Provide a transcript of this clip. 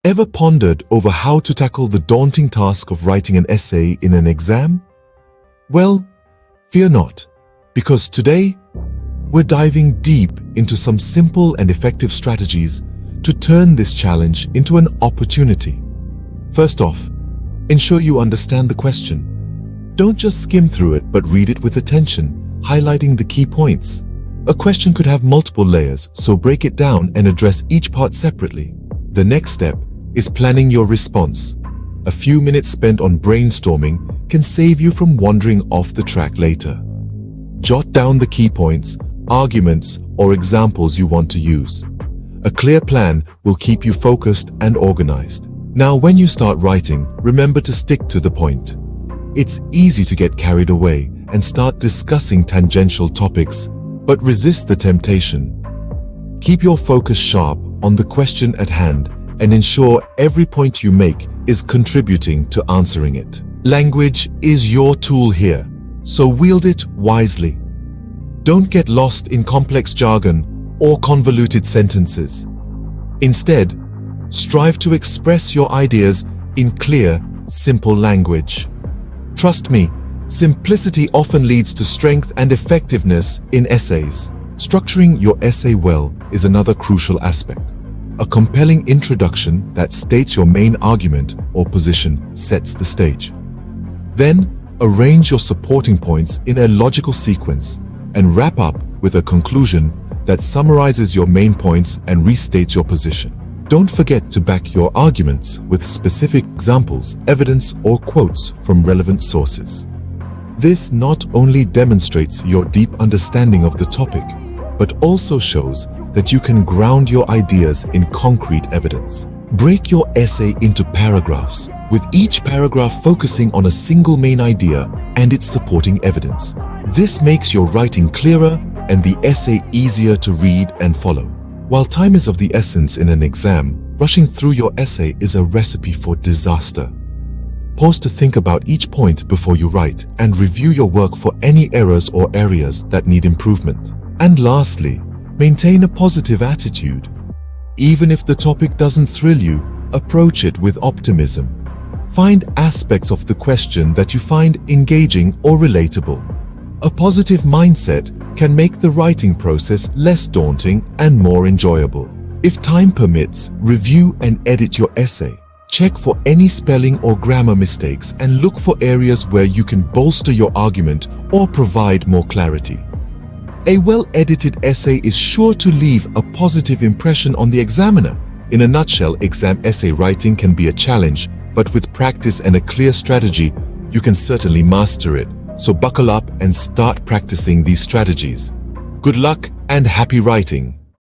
Ever pondered over how to tackle the daunting task of writing an essay in an exam? Well, fear not, because today we're diving deep into some simple and effective strategies to turn this challenge into an opportunity. First off, ensure you understand the question. Don't just skim through it, but read it with attention, highlighting the key points. A question could have multiple layers, so break it down and address each part separately. The next step is planning your response. A few minutes spent on brainstorming can save you from wandering off the track later. Jot down the key points, arguments, or examples you want to use. A clear plan will keep you focused and organized. Now, when you start writing, remember to stick to the point. It's easy to get carried away and start discussing tangential topics, but resist the temptation. Keep your focus sharp on the question at hand and ensure every point you make is contributing to answering it. Language is your tool here, so wield it wisely. Don't get lost in complex jargon or convoluted sentences. Instead, strive to express your ideas in clear, simple language. Trust me, simplicity often leads to strength and effectiveness in essays. Structuring your essay well is another crucial aspect. A compelling introduction that states your main argument or position sets the stage. Then, arrange your supporting points in a logical sequence and wrap up with a conclusion that summarizes your main points and restates your position. Don't forget to back your arguments with specific examples, evidence, or quotes from relevant sources. This not only demonstrates your deep understanding of the topic, but also shows that you can ground your ideas in concrete evidence. Break your essay into paragraphs, with each paragraph focusing on a single main idea and its supporting evidence. This makes your writing clearer and the essay easier to read and follow. While time is of the essence in an exam, rushing through your essay is a recipe for disaster. Pause to think about each point before you write and review your work for any errors or areas that need improvement. And lastly, maintain a positive attitude. Even if the topic doesn't thrill you, approach it with optimism. Find aspects of the question that you find engaging or relatable. A positive mindset can make the writing process less daunting and more enjoyable. If time permits, review and edit your essay. Check for any spelling or grammar mistakes and look for areas where you can bolster your argument or provide more clarity. A well-edited essay is sure to leave a positive impression on the examiner. In a nutshell, exam essay writing can be a challenge, but with practice and a clear strategy, you can certainly master it. So buckle up and start practicing these strategies. Good luck and happy writing!